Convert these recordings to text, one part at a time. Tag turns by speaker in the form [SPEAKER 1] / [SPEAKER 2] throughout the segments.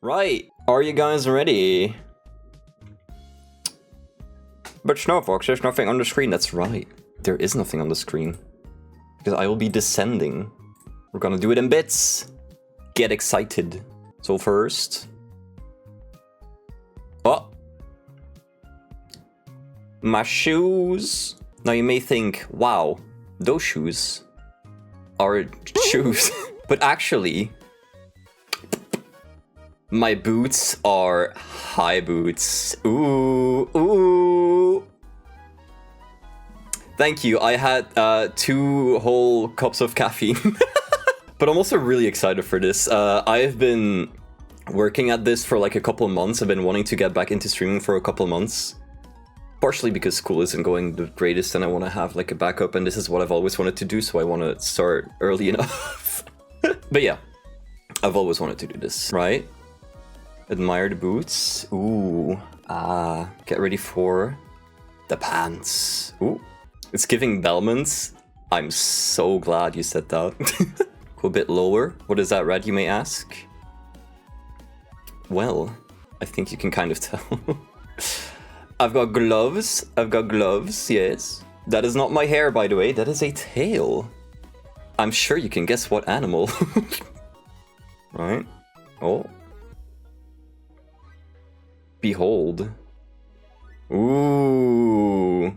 [SPEAKER 1] Right, are you guys ready? But Snowfox, there's nothing on the screen. That's right, there is nothing on the screen. Because I will be descending. We're gonna do it in bits. Get excited. So first... Oh! My shoes! Now you may think, wow, those shoes are shoes. But actually, my boots are high boots. Ooh, ooh. Thank you, I had 2 whole cups of caffeine. But I'm also really excited for this. I've been working at this for like a couple of months. I've been wanting to get back into streaming for a couple of months. Partially because school isn't going the greatest and I want to have like a backup, and this is what I've always wanted to do, so I want to start early enough. But yeah, I've always wanted to do this, right? Admire the boots. Ooh. Get ready for the pants. Ooh. It's giving Belmonts. I'm so glad you said that. Go a bit lower. What is that red, you may ask? Well, I think you can kind of tell. I've got gloves. I've got gloves, yes. That is not my hair, by the way. That is a tail. I'm sure you can guess what animal. Right? Oh. Behold. Ooh.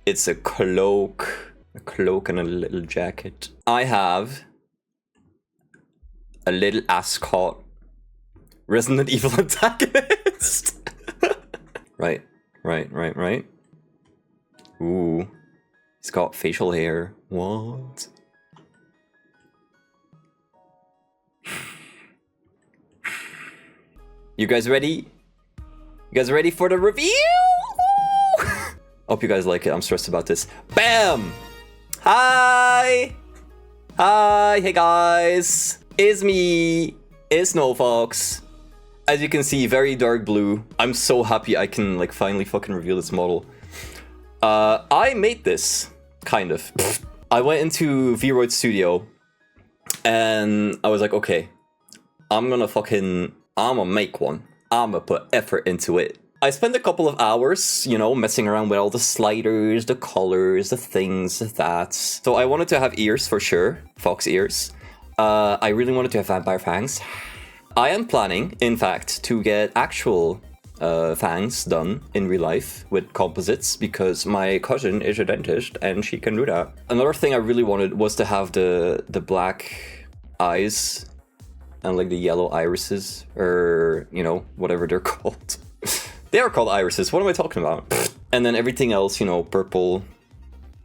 [SPEAKER 1] It's a cloak. A cloak and a little jacket. I have a little ascot. Resident Evil antagonist. Right. Ooh. He's got facial hair. What? You guys ready? You guys ready for the review? Hope you guys like it. I'm stressed about this. Bam! Hi! Hi! Hey guys! It's me! It's Snowfox. As you can see, very dark blue. I'm so happy I can like finally fucking reveal this model. I made this, kind of. I went into VTUBER Studio and I was like, okay, I'ma make one. I'ma put effort into it. I spent a couple of hours, you know, messing around with all the sliders, the colors, the things, the that. So I wanted to have ears for sure, fox ears. I really wanted to have vampire fangs. I am planning, in fact, to get actual fangs done in real life with composites because my cousin is a dentist and she can do that. Another thing I really wanted was to have the black eyes and like the yellow irises, or you know, whatever they're called. They are called irises. What am I talking about? And then everything else, you know, purple.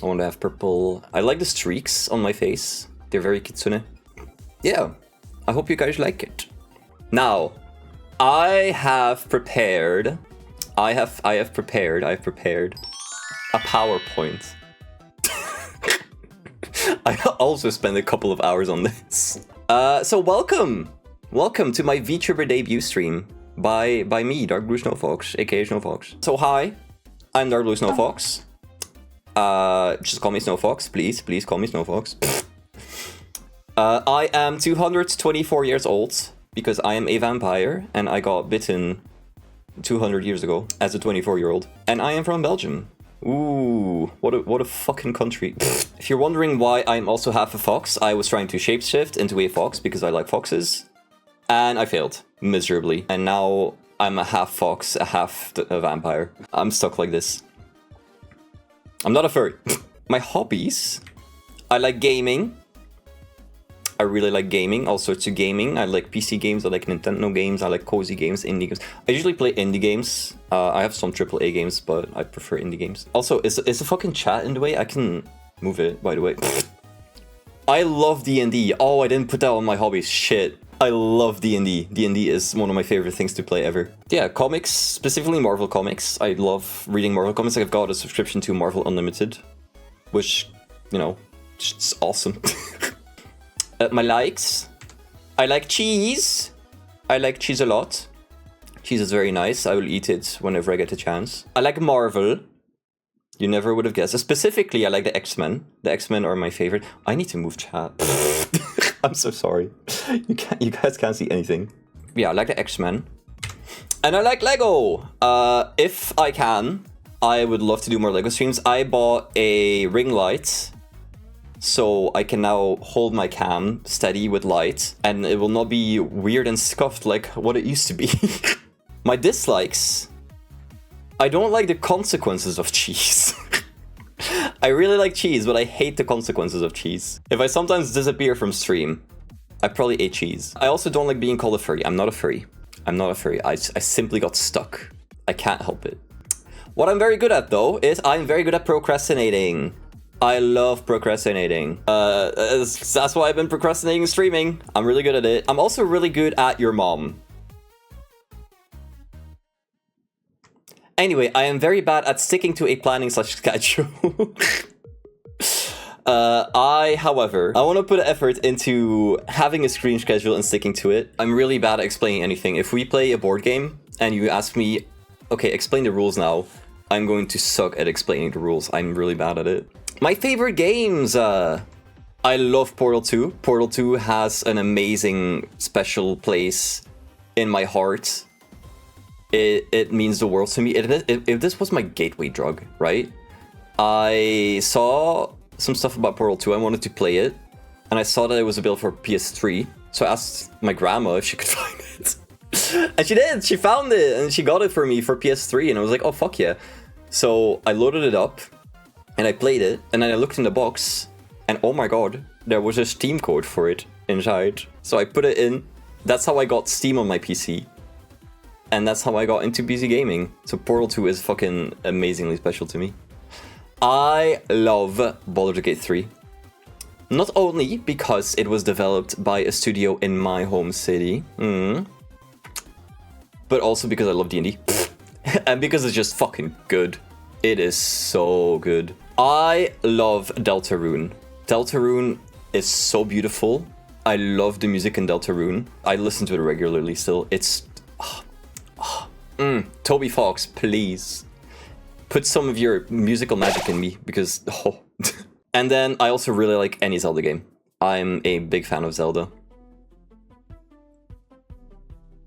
[SPEAKER 1] I want to have purple. I like the streaks on my face. They're very kitsune. Yeah, I hope you guys like it. Now, I have prepared a PowerPoint. I also spent a couple of hours on this. So welcome to my VTuber debut stream by me, Dark Blue Snowfox, aka Snowfox. So hi, I'm Dark Blue Snowfox. Just call me Snowfox, please call me Snowfox. I am 224 years old. Because I am a vampire and I got bitten 200 years ago as a 24-year-old. And I am from Belgium. Ooh, what a fucking country. If you're wondering why I'm also half a fox, I was trying to shapeshift into a fox because I like foxes. And I failed miserably. And now I'm a half fox, a half a vampire. I'm stuck like this. I'm not a furry. My hobbies, I like gaming. I really like gaming, all sorts of gaming. I like PC games, I like Nintendo games, I like cozy games, indie games. I usually play indie games. I have some AAA games, but I prefer indie games. Also, is the fucking chat in the way? I can move it, by the way. I love D&D. Oh, I didn't put that on my hobbies. Shit. I love D&D. D&D is one of my favorite things to play ever. Yeah, comics, specifically Marvel comics. I love reading Marvel comics. I've got a subscription to Marvel Unlimited, which, you know, it's awesome. My likes. I like cheese. I like cheese a lot. Cheese is very nice. I will eat it whenever I get a chance. I like Marvel. You never would have guessed. Specifically, I like the X-Men. The X-Men are my favorite. I need to move chat. I'm so sorry. You guys can't see anything. Yeah, I like the X-Men. And I like Lego. If I can, I would love to do more Lego streams. I bought a ring light, so I can now hold my cam steady with light, and it will not be weird and scuffed like what it used to be. My dislikes. I don't like the consequences of cheese. I really like cheese, but I hate the consequences of cheese. If I sometimes disappear from stream, I probably ate cheese. I also don't like being called a furry. I'm not a furry. I'm not a furry. I simply got stuck. I can't help it. What I'm very good at, though, is I'm very good at procrastinating. I love procrastinating. That's why I've been procrastinating streaming. I'm really good at it. I'm also really good at your mom. Anyway, I am very bad at sticking to a planning / schedule. However, I want to put effort into having a stream schedule and sticking to it. I'm really bad at explaining anything. If we play a board game and you ask me, okay, explain the rules now, I'm going to suck at explaining the rules. I'm really bad at it. My favorite games, I love Portal 2. Portal 2 has an amazing special place in my heart. It means the world to me. If this was my gateway drug, right? I saw some stuff about Portal 2. I wanted to play it, and I saw that it was available for PS3. So I asked my grandma if she could find it. And she did! She found it, and she got it for me for PS3, and I was like, oh, fuck yeah. So I loaded it up, and I played it, and then I looked in the box, and oh my god, there was a Steam code for it inside. So I put it in. That's how I got Steam on my PC. And that's how I got into PC gaming. So Portal 2 is fucking amazingly special to me. I love Baldur's Gate 3. Not only because it was developed by a studio in my home city, but also because I love D&D. And because it's just fucking good. It is so good. I love Deltarune. Deltarune is so beautiful. I love the music in Deltarune. I listen to it regularly still. It's... Toby Fox, please. Put some of your musical magic in me, because... Oh. And then I also really like any Zelda game. I'm a big fan of Zelda.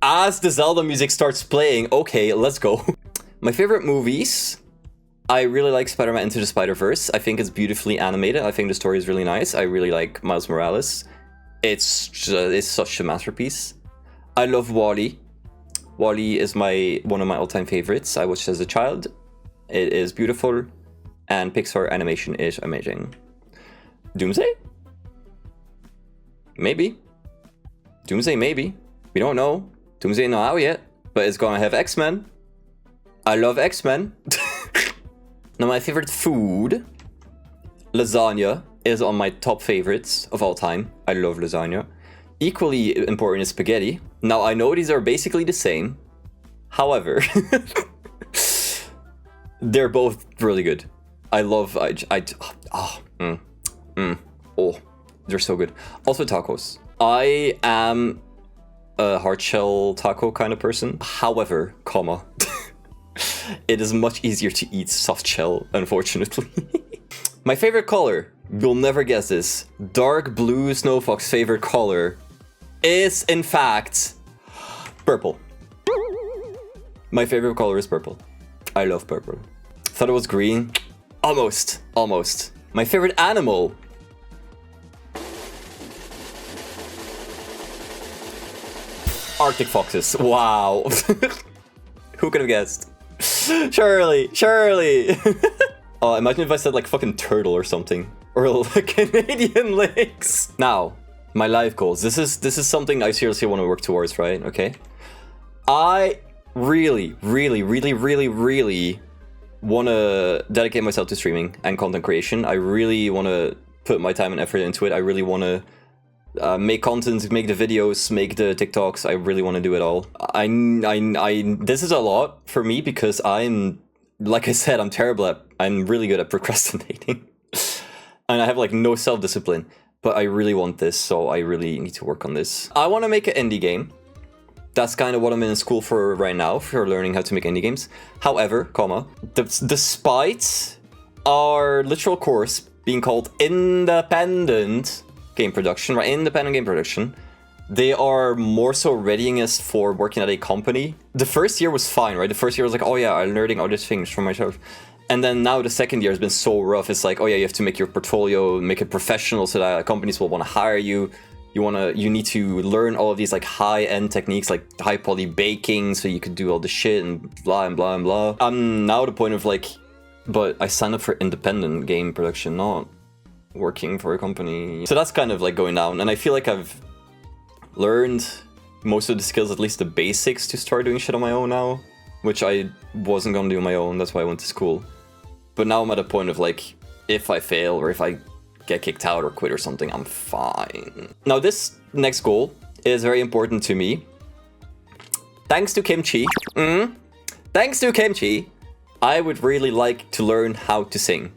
[SPEAKER 1] As the Zelda music starts playing, okay, let's go. My favorite movies... I really like Spider-Man Into the Spider-Verse. I think it's beautifully animated. I think the story is really nice. I really like Miles Morales. It's such a masterpiece. I love WALL-E. WALL-E is one of my all-time favorites. I watched as a child. It is beautiful, and Pixar animation is amazing. Doomsday? Maybe. Doomsday, maybe. We don't know. Doomsday not out yet, but it's gonna have X-Men. I love X-Men. Now, my favorite food, lasagna, is on my top favorites of all time. I love lasagna. Equally important is spaghetti. Now, I know these are basically the same. However, they're both really good. I love... Oh, they're so good. Also, tacos. I am a hard shell taco kind of person. However, it is much easier to eat soft shell, unfortunately. My favorite color, you'll never guess this. Dark blue Snowfox's favorite color is, in fact, purple. My favorite color is purple. I love purple. Thought it was green. Almost. My favorite animal. Arctic foxes. Wow. Who could have guessed? Surely. Oh, imagine if I said like fucking turtle or something. Or like Canadian lakes. Now, my life goals. This is something I seriously want to work towards, right? Okay. I really want to dedicate myself to streaming and content creation. I really want to put my time and effort into it. I really want to make content, make the videos, make the TikToks. I really want to do it all. This is a lot for me because like I said, I'm really good at procrastinating. And I have like no self-discipline, but I really want this, so I really need to work on this. I want to make an indie game. That's kind of what I'm in school for right now, for learning how to make indie games. However, despite our literal course being called independent, game production, right? Independent game production. They are more so readying us for working at a company. The first year was fine, right? The first year was like, oh yeah, I'm learning all these things for myself. And then now the second year has been so rough. It's like, oh yeah, you have to make your portfolio, make it professional so that companies will want to hire you. You need to learn all of these like high-end techniques, like high poly baking, so you could do all the shit and blah and blah and blah. I'm now at the point of like, but I signed up for independent game production, not working for a company. So that's kind of like going down. And I feel like I've learned most of the skills, at least the basics, to start doing shit on my own now, which I wasn't gonna do on my own. That's why I went to school. But now I'm at a point of like, if I fail or if I get kicked out or quit or something, I'm fine. Now this next goal is very important to me. Thanks to Kimchi. Thanks to Kimchi, I would really like to learn how to sing.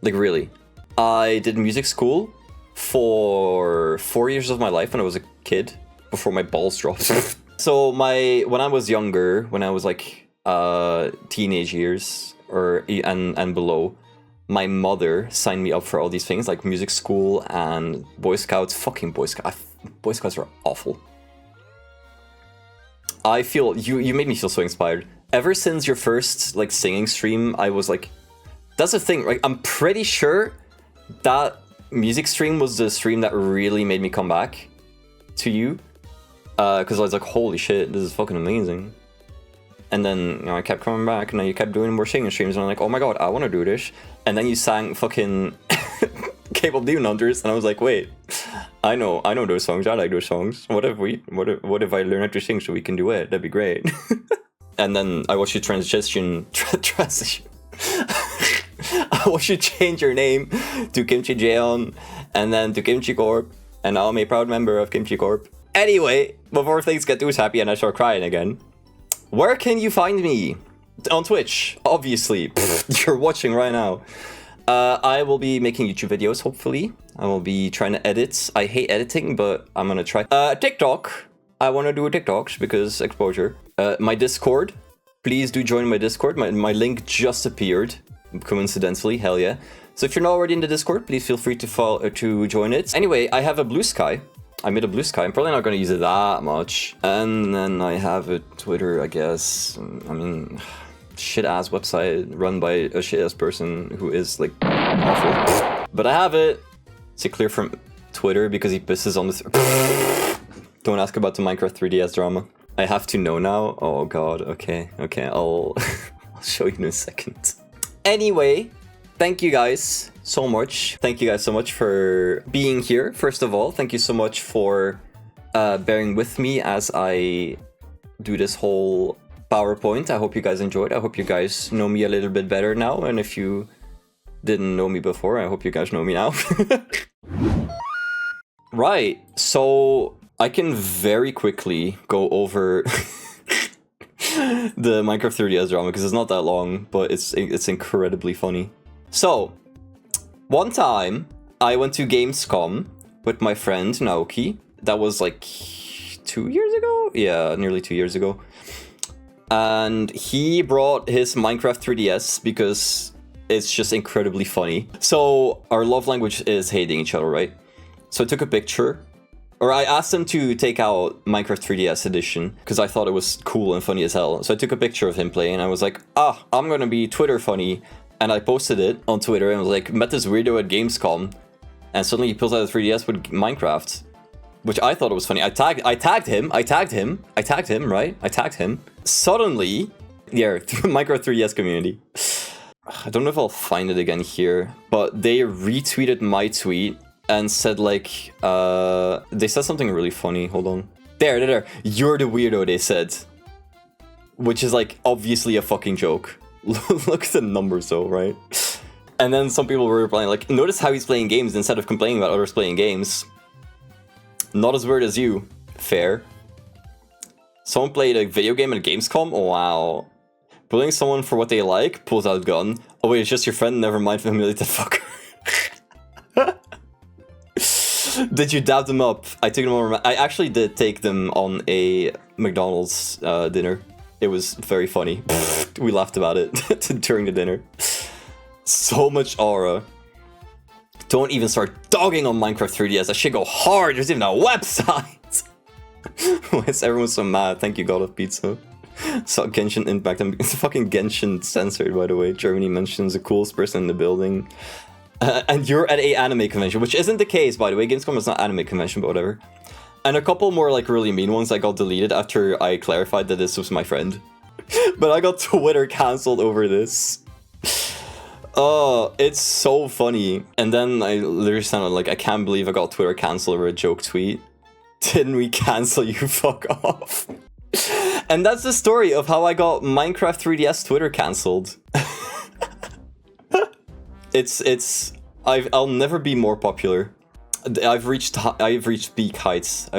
[SPEAKER 1] Like really. I did music school for 4 years of my life when I was a kid, before my balls dropped. So when I was younger, when I was like teenage years and below, my mother signed me up for all these things like music school and Boy Scouts. Fucking Boy Scouts. Boy Scouts are awful. I feel you made me feel so inspired. Ever since your first like singing stream, I was like, that's the thing. Like I'm pretty sure that music stream was the stream that really made me come back to you, because I was like, holy shit, this is fucking amazing. And then I kept coming back, and then you kept doing more singing streams, and I'm like, oh my god, I want to do this. And then you sang fucking K-pop Demon Hunters, and I was like, wait, I know those songs. I like those songs. What if I learn how to sing so we can do it? That'd be great. And then I watched you transition. I watched you change your name to Kimchi Jeon, and then to Kimchi Corp, and now I'm a proud member of Kimchi Corp. Anyway, before things get too happy and I start crying again, where can you find me? On Twitch, obviously. You're watching right now. I will be making YouTube videos, hopefully. I will be trying to edit. I hate editing, but I'm gonna try. TikTok. I want to do TikToks because exposure. My Discord. Please do join my Discord. My link just appeared. Coincidentally, hell yeah. So if you're not already in the Discord, please feel free to join it. Anyway, I have a Blue Sky. I made a Blue Sky. I'm probably not going to use it that much. And then I have a Twitter, I guess. I mean, shit-ass website run by a shit-ass person who is, like, awful. But I have it. It's clear from Twitter because he pisses on the... Don't ask about the Minecraft 3DS drama. I have to know now. Oh, God. Okay. I'll show you in a second. Anyway, thank you guys so much. Thank you guys so much for being here. First of all, thank you so much for bearing with me as I do this whole PowerPoint. I hope you guys enjoyed. I hope you guys know me a little bit better now. And if you didn't know me before, I hope you guys know me now. Right, so I can very quickly go over the Minecraft 3DS drama because it's not that long, but it's incredibly funny. So, one time I went to Gamescom with my friend Naoki. That was like 2 years ago? Yeah, nearly 2 years ago. And he brought his Minecraft 3DS because it's just incredibly funny. So our love language is hating each other, right? So I took a picture. Or I asked him to take out Minecraft 3DS edition because I thought it was cool and funny as hell. So I took a picture of him playing and I was like, I'm gonna be Twitter funny. And I posted it on Twitter and was like, met this weirdo at Gamescom. And suddenly he pulls out a 3DS with Minecraft. Which I thought it was funny. I tagged him, right? I tagged him. Suddenly, yeah, Minecraft 3DS community. I don't know if I'll find it again here. But they retweeted my tweet. And said like, they said something really funny. Hold on. There. You're the weirdo, they said. Which is like, obviously a fucking joke. Look at the numbers though, right? And then some people were replying like, notice how he's playing games instead of complaining about others playing games. Not as weird as you. Fair. Someone played a video game at Gamescom? Oh, wow. Bullying someone for what they like? Pulls out gun. Oh wait, it's just your friend? Never mind, humiliated fucker. Did you dab them up? I took them over. I actually did take them on a McDonald's dinner. It was very funny. We laughed about it during the dinner. So much aura. Don't even start dogging on Minecraft 3DS. That shit go hard. There's even a website. Why is everyone so mad? Thank you, God of Pizza. Saw Genshin Impact. It's fucking Genshin censored, by the way. Germany mentions the coolest person in the building. And you're at a anime convention, which isn't the case, by the way. Gamescom is not anime convention, but whatever. And a couple more like really mean ones that got deleted after I clarified that this was my friend. But I got Twitter cancelled over this. Oh, it's so funny. And then I literally sounded like, I can't believe I got Twitter cancelled over a joke tweet. Didn't we cancel you? Fuck off. And that's the story of how I got Minecraft 3DS Twitter cancelled. I'll never be more popular. I've reached peak heights.